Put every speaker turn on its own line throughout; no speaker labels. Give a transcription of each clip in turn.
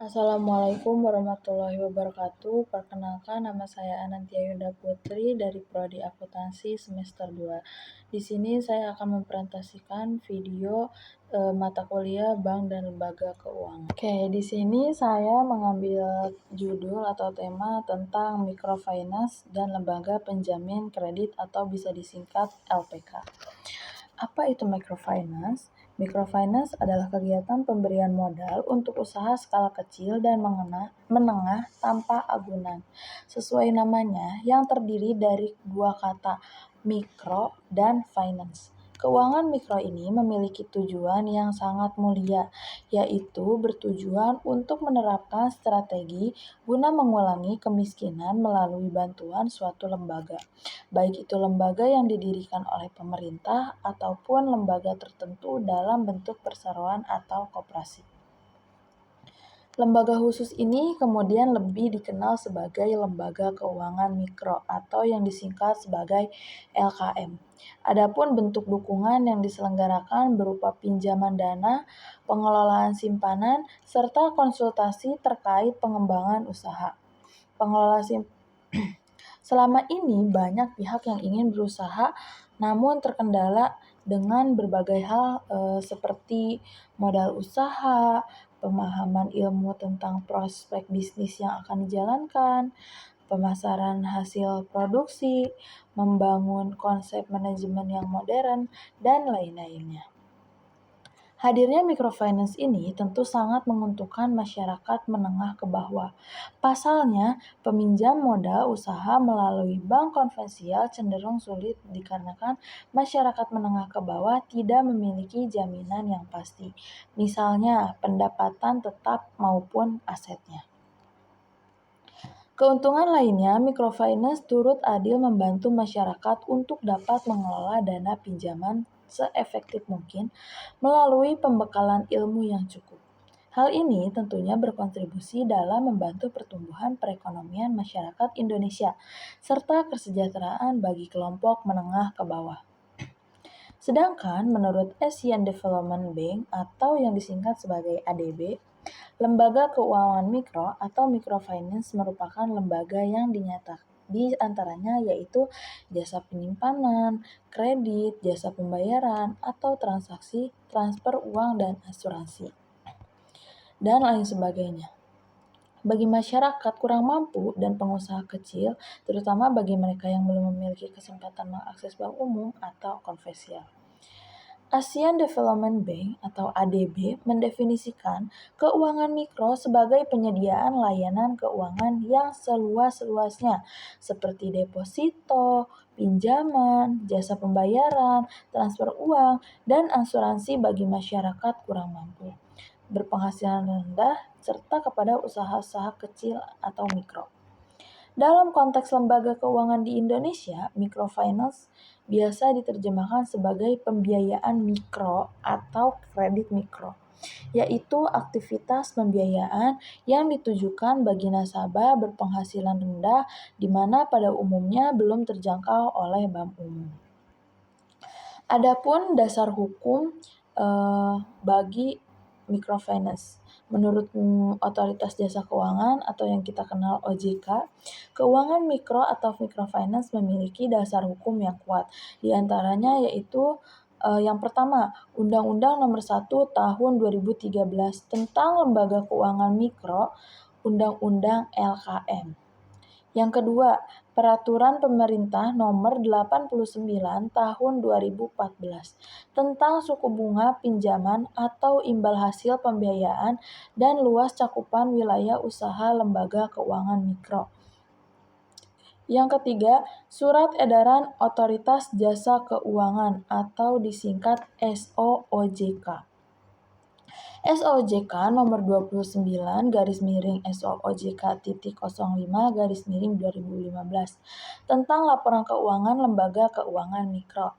Assalamualaikum warahmatullahi wabarakatuh. Perkenalkan, nama saya Anantia Yuda Putri dari Prodi Akuntansi semester 2. Di sini saya akan mempresentasikan video mata kuliah Bank dan Lembaga Keuangan. Oke, di sini saya mengambil judul atau tema tentang microfinance dan lembaga penjamin kredit atau bisa disingkat LPK. Apa itu microfinance? Microfinance adalah kegiatan pemberian modal untuk usaha skala kecil dan menengah tanpa agunan. Sesuai namanya, yang terdiri dari dua kata, micro dan finance. Keuangan mikro ini memiliki tujuan yang sangat mulia, yaitu bertujuan untuk menerapkan strategi guna mengurangi kemiskinan melalui bantuan suatu lembaga, baik itu lembaga yang didirikan oleh pemerintah ataupun lembaga tertentu dalam bentuk perseroan atau koperasi. Lembaga khusus ini kemudian lebih dikenal sebagai lembaga keuangan mikro atau yang disingkat sebagai LKM. Adapun bentuk dukungan yang diselenggarakan berupa pinjaman dana, pengelolaan simpanan, serta konsultasi terkait pengembangan usaha. Selama ini banyak pihak yang ingin berusaha namun terkendala dengan berbagai hal seperti modal usaha, pemahaman ilmu tentang prospek bisnis yang akan dijalankan, pemasaran hasil produksi, membangun konsep manajemen yang modern, dan lain-lainnya. Hadirnya microfinance ini tentu sangat menguntungkan masyarakat menengah ke bawah. Pasalnya, peminjam modal usaha melalui bank konvensional cenderung sulit dikarenakan masyarakat menengah ke bawah tidak memiliki jaminan yang pasti, misalnya pendapatan tetap maupun asetnya. Keuntungan lainnya, microfinance turut adil membantu masyarakat untuk dapat mengelola dana pinjaman seefektif mungkin melalui pembekalan ilmu yang cukup. Hal ini tentunya berkontribusi dalam membantu pertumbuhan perekonomian masyarakat Indonesia serta kesejahteraan bagi kelompok menengah ke bawah. Sedangkan menurut Asian Development Bank atau yang disingkat sebagai ADB, lembaga keuangan mikro atau microfinance merupakan lembaga yang di antaranya yaitu jasa penyimpanan, kredit, jasa pembayaran, atau transaksi transfer uang dan asuransi, dan lain sebagainya. Bagi masyarakat kurang mampu dan pengusaha kecil, terutama bagi mereka yang belum memiliki kesempatan mengakses bank umum atau konvensional. Asian Development Bank atau ADB mendefinisikan keuangan mikro sebagai penyediaan layanan keuangan yang seluas-luasnya seperti deposito, pinjaman, jasa pembayaran, transfer uang, dan asuransi bagi masyarakat kurang mampu, berpenghasilan rendah, serta kepada usaha-usaha kecil atau mikro. Dalam konteks lembaga keuangan di Indonesia, microfinance biasa diterjemahkan sebagai pembiayaan mikro atau kredit mikro, yaitu aktivitas pembiayaan yang ditujukan bagi nasabah berpenghasilan rendah di mana pada umumnya belum terjangkau oleh bank umum. Adapun dasar hukum bagi microfinance. Menurut Otoritas Jasa Keuangan atau yang kita kenal OJK, keuangan mikro atau microfinance memiliki dasar hukum yang kuat. Di antaranya yaitu yang pertama, Undang-Undang Nomor 1 Tahun 2013 tentang Lembaga Keuangan Mikro, Undang-Undang LKM. Yang kedua, Peraturan Pemerintah Nomor 89 Tahun 2014 tentang suku bunga pinjaman atau imbal hasil pembiayaan dan luas cakupan wilayah usaha lembaga keuangan mikro. Yang ketiga, Surat Edaran Otoritas Jasa Keuangan atau disingkat SOOJK. SOJK nomor 29/SOOJK.05/2015 tentang laporan keuangan lembaga keuangan mikro.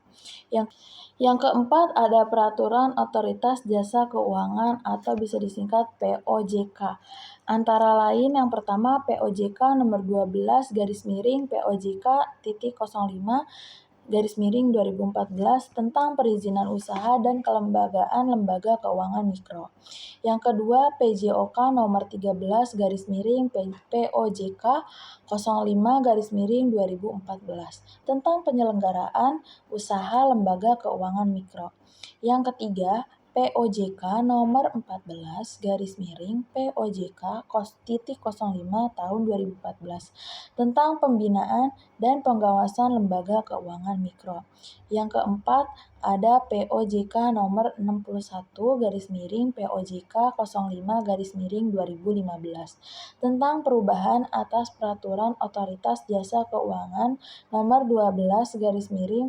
Yang keempat ada Peraturan Otoritas Jasa Keuangan atau bisa disingkat POJK. Antara lain yang pertama POJK nomor 12/POJK.05 2014 tentang perizinan usaha dan kelembagaan lembaga keuangan mikro. Yang kedua, PJOK nomor 13 POJK 05 2014 tentang penyelenggaraan usaha lembaga keuangan mikro. Yang ketiga, POJK nomor 14 POJK 05 tahun 2014 tentang pembinaan dan pengawasan lembaga keuangan mikro. Yang keempat, ada POJK nomor 61 POJK 05 2015 tentang perubahan atas peraturan Otoritas Jasa Keuangan nomor 12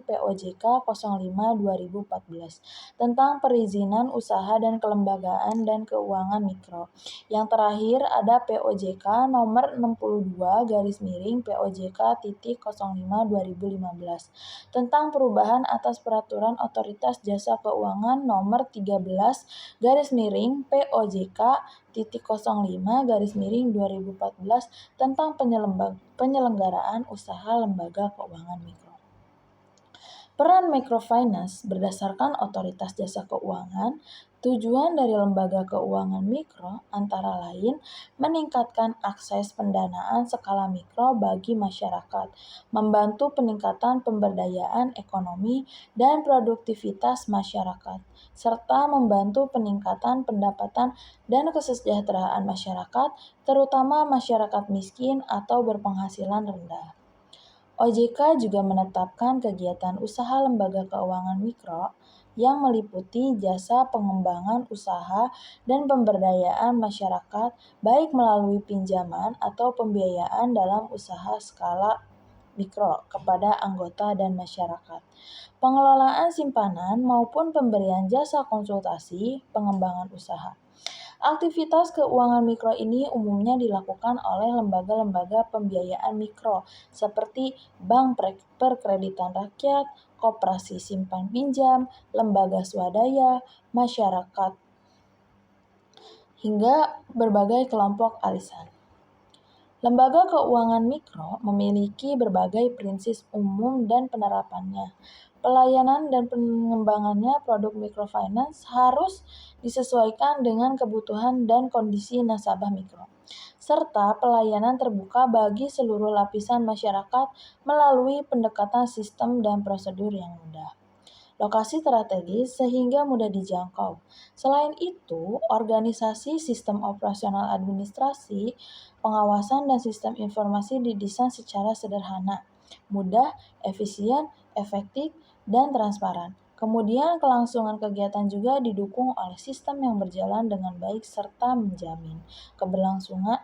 POJK 05 2014 tentang perizinan usaha dan kelembagaan dan keuangan mikro. Yang terakhir ada POJK nomor 62 POJK 05 2015 tentang perubahan atas peraturan Otoritas Jasa Keuangan nomor 13 POJK 05 2014 tentang penyelenggaraan usaha lembaga keuangan mikro. Peran microfinance berdasarkan Otoritas Jasa Keuangan. Tujuan dari lembaga keuangan mikro antara lain meningkatkan akses pendanaan skala mikro bagi masyarakat, membantu peningkatan pemberdayaan ekonomi dan produktivitas masyarakat, serta membantu peningkatan pendapatan dan kesejahteraan masyarakat, terutama masyarakat miskin atau berpenghasilan rendah. OJK juga menetapkan kegiatan usaha lembaga keuangan mikro yang meliputi jasa pengembangan usaha dan pemberdayaan masyarakat baik melalui pinjaman atau pembiayaan dalam usaha skala mikro kepada anggota dan masyarakat, pengelolaan simpanan maupun pemberian jasa konsultasi pengembangan usaha. Aktivitas keuangan mikro ini umumnya dilakukan oleh lembaga-lembaga pembiayaan mikro seperti bank perkreditan rakyat, koperasi simpan pinjam, lembaga swadaya, masyarakat, hingga berbagai kelompok arisan. Lembaga keuangan mikro memiliki berbagai prinsip umum dan penerapannya. Pelayanan dan pengembangannya produk microfinance harus disesuaikan dengan kebutuhan dan kondisi nasabah mikro, serta pelayanan terbuka bagi seluruh lapisan masyarakat melalui pendekatan sistem dan prosedur yang mudah. Lokasi strategis sehingga mudah dijangkau. Selain itu, organisasi, sistem operasional administrasi, pengawasan, dan sistem informasi didesain secara sederhana, mudah, efisien, efektif, dan transparan. Kemudian kelangsungan kegiatan juga didukung oleh sistem yang berjalan dengan baik serta menjamin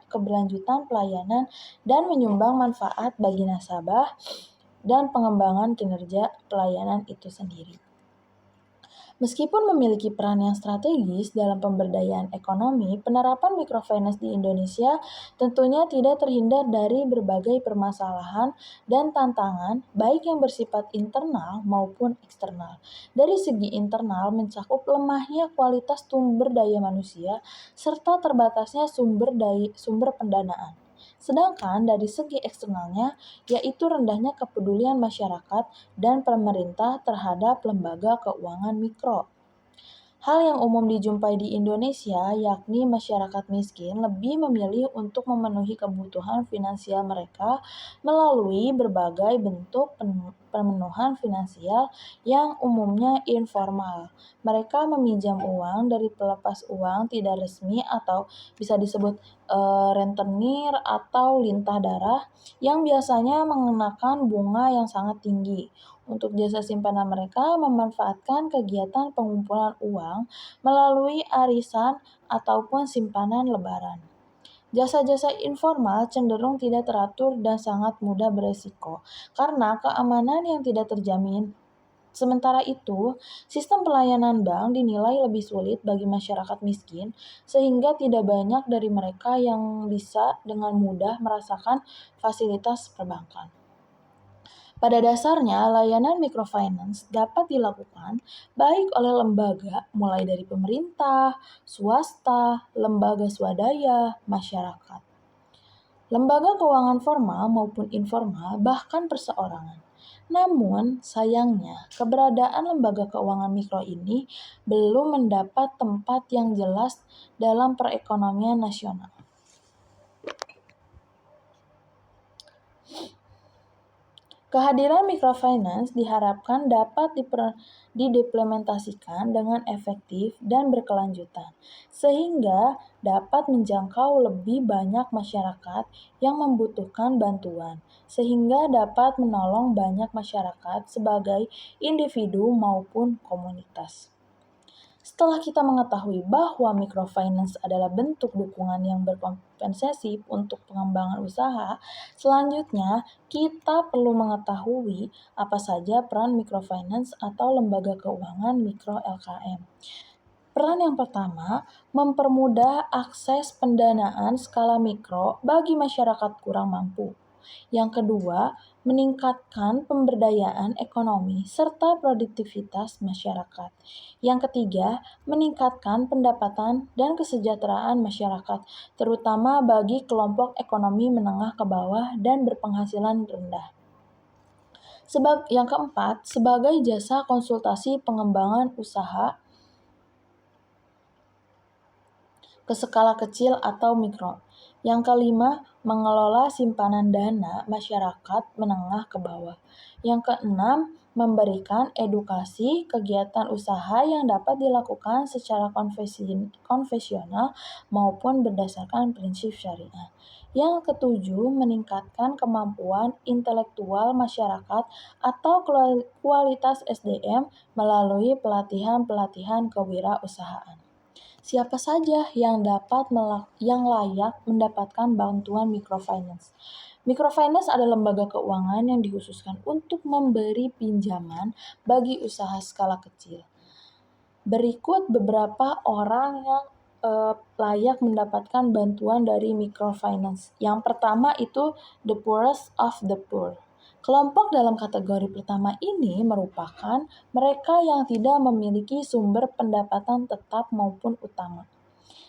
keberlanjutan pelayanan dan menyumbang manfaat bagi nasabah dan pengembangan kinerja pelayanan itu sendiri. Meskipun memiliki peran yang strategis dalam pemberdayaan ekonomi, penerapan microfinance di Indonesia tentunya tidak terhindar dari berbagai permasalahan dan tantangan, baik yang bersifat internal maupun eksternal. Dari segi internal mencakup lemahnya kualitas sumber daya manusia serta terbatasnya sumber pendanaan. Sedangkan dari segi eksternalnya, yaitu rendahnya kepedulian masyarakat dan pemerintah terhadap lembaga keuangan mikro. Hal yang umum dijumpai di Indonesia, yakni masyarakat miskin lebih memilih untuk memenuhi kebutuhan finansial mereka melalui berbagai bentuk pemenuhan finansial yang umumnya informal. Mereka meminjam uang dari pelepas uang tidak resmi atau bisa disebut rentenir atau lintah darah yang biasanya mengenakan bunga yang sangat tinggi. Untuk jasa simpanan mereka memanfaatkan kegiatan pengumpulan uang melalui arisan ataupun simpanan lebaran. Jasa-jasa informal cenderung tidak teratur dan sangat mudah beresiko karena keamanan yang tidak terjamin. Sementara itu, sistem pelayanan bank dinilai lebih sulit bagi masyarakat miskin sehingga tidak banyak dari mereka yang bisa dengan mudah merasakan fasilitas perbankan. Pada dasarnya, layanan microfinance dapat dilakukan baik oleh lembaga mulai dari pemerintah, swasta, lembaga swadaya, masyarakat, lembaga keuangan formal maupun informal, bahkan perseorangan. Namun, sayangnya, keberadaan lembaga keuangan mikro ini belum mendapat tempat yang jelas dalam perekonomian nasional. Kehadiran microfinance diharapkan dapat diimplementasikan dengan efektif dan berkelanjutan, sehingga dapat menjangkau lebih banyak masyarakat yang membutuhkan bantuan, sehingga dapat menolong banyak masyarakat sebagai individu maupun komunitas. Setelah kita mengetahui bahwa microfinance adalah bentuk dukungan yang berkompensasi untuk pengembangan usaha, selanjutnya kita perlu mengetahui apa saja peran microfinance atau lembaga keuangan mikro LKM. Peran yang pertama, mempermudah akses pendanaan skala mikro bagi masyarakat kurang mampu. Yang kedua, meningkatkan pemberdayaan ekonomi serta produktivitas masyarakat. Yang ketiga, meningkatkan pendapatan dan kesejahteraan masyarakat, terutama bagi kelompok ekonomi menengah ke bawah dan berpenghasilan rendah. Yang keempat, sebagai jasa konsultasi pengembangan usaha ke skala kecil atau mikro. Yang kelima, mengelola simpanan dana masyarakat menengah ke bawah. Yang keenam, memberikan edukasi kegiatan usaha yang dapat dilakukan secara konvensional maupun berdasarkan prinsip syariah. Yang ketujuh, meningkatkan kemampuan intelektual masyarakat atau kualitas SDM melalui pelatihan-pelatihan kewirausahaan. Siapa saja yang layak mendapatkan bantuan microfinance? Microfinance adalah lembaga keuangan yang dikhususkan untuk memberi pinjaman bagi usaha skala kecil. Berikut beberapa orang yang layak mendapatkan bantuan dari microfinance. Yang pertama itu the poorest of the poor. Kelompok dalam kategori pertama ini merupakan mereka yang tidak memiliki sumber pendapatan tetap maupun utama.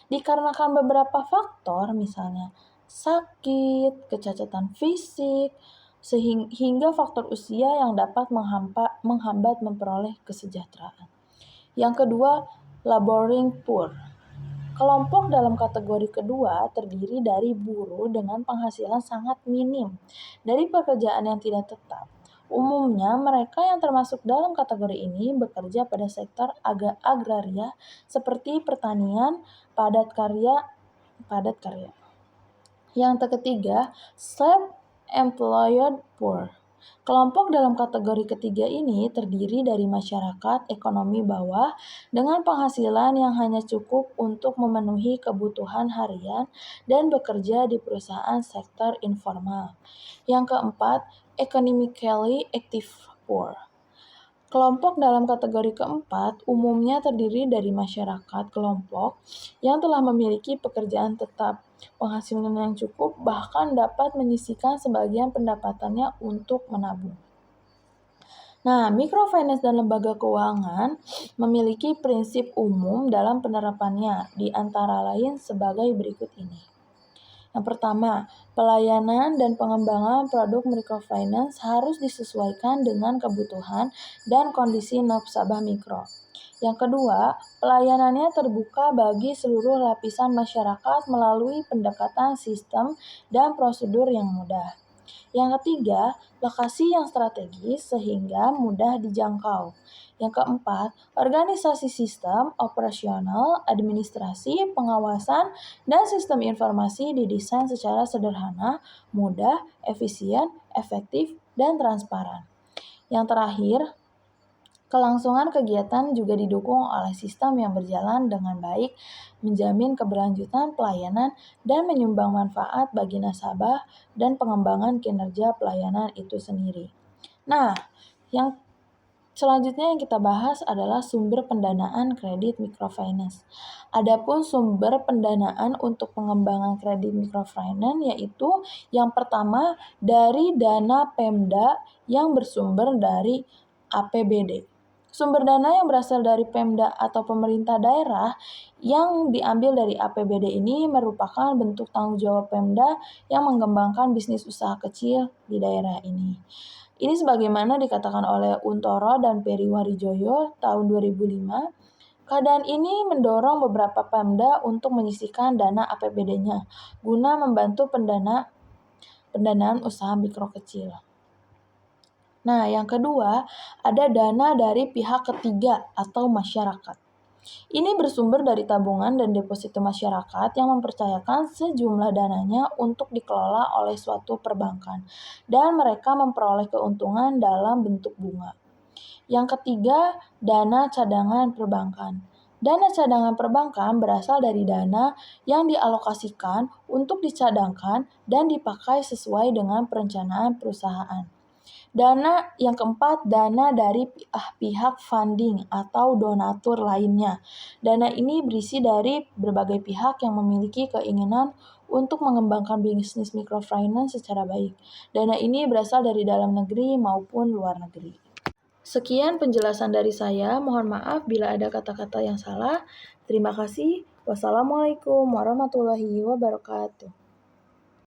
Dikarenakan beberapa faktor, misalnya sakit, kecacatan fisik, hingga faktor usia yang dapat menghambat memperoleh kesejahteraan. Yang kedua, laboring poor. Kelompok dalam kategori kedua terdiri dari buruh dengan penghasilan sangat minim dari pekerjaan yang tidak tetap. Umumnya, mereka yang termasuk dalam kategori ini bekerja pada sektor agraria seperti pertanian, padat karya. Yang ketiga, self-employed poor. Kelompok dalam kategori ketiga ini terdiri dari masyarakat ekonomi bawah dengan penghasilan yang hanya cukup untuk memenuhi kebutuhan harian dan bekerja di perusahaan sektor informal. Yang keempat, economically active poor. Kelompok dalam kategori keempat umumnya terdiri dari masyarakat kelompok yang telah memiliki pekerjaan tetap, penghasilan yang cukup, bahkan dapat menyisihkan sebagian pendapatannya untuk menabung. Nah, microfinance dan lembaga keuangan memiliki prinsip umum dalam penerapannya, di antara lain sebagai berikut ini. Yang pertama, pelayanan dan pengembangan produk microfinance harus disesuaikan dengan kebutuhan dan kondisi nasabah mikro. Yang kedua, pelayanannya terbuka bagi seluruh lapisan masyarakat melalui pendekatan sistem dan prosedur yang mudah. Yang ketiga, lokasi yang strategis sehingga mudah dijangkau. Yang keempat, organisasi sistem, operasional, administrasi, pengawasan, dan sistem informasi didesain secara sederhana, mudah, efisien, efektif, dan transparan. Yang terakhir, kelangsungan kegiatan juga didukung oleh sistem yang berjalan dengan baik, menjamin keberlanjutan pelayanan, dan menyumbang manfaat bagi nasabah dan pengembangan kinerja pelayanan itu sendiri. Nah, yang selanjutnya yang kita bahas adalah sumber pendanaan kredit microfinance. Adapun sumber pendanaan untuk pengembangan kredit microfinance yaitu yang pertama dari dana Pemda yang bersumber dari APBD. Sumber dana yang berasal dari Pemda atau pemerintah daerah yang diambil dari APBD ini merupakan bentuk tanggung jawab Pemda yang mengembangkan bisnis usaha kecil di daerah ini. Ini sebagaimana dikatakan oleh Untoro dan Peri Warijoyo tahun 2005, keadaan ini mendorong beberapa Pemda untuk menyisihkan dana APBD-nya guna membantu pendanaan usaha mikro kecil. Nah, yang kedua, ada dana dari pihak ketiga atau masyarakat. Ini bersumber dari tabungan dan deposito masyarakat yang mempercayakan sejumlah dananya untuk dikelola oleh suatu perbankan, dan mereka memperoleh keuntungan dalam bentuk bunga. Yang ketiga, dana cadangan perbankan. Dana cadangan perbankan berasal dari dana yang dialokasikan untuk dicadangkan dan dipakai sesuai dengan perencanaan perusahaan. Dana yang keempat, dana dari pihak funding atau donatur lainnya. Dana ini berisi dari berbagai pihak yang memiliki keinginan untuk mengembangkan bisnis microfinance secara baik. Dana ini berasal dari dalam negeri maupun luar negeri. Sekian penjelasan dari saya. Mohon maaf bila ada kata-kata yang salah. Terima kasih. Wassalamualaikum warahmatullahi wabarakatuh.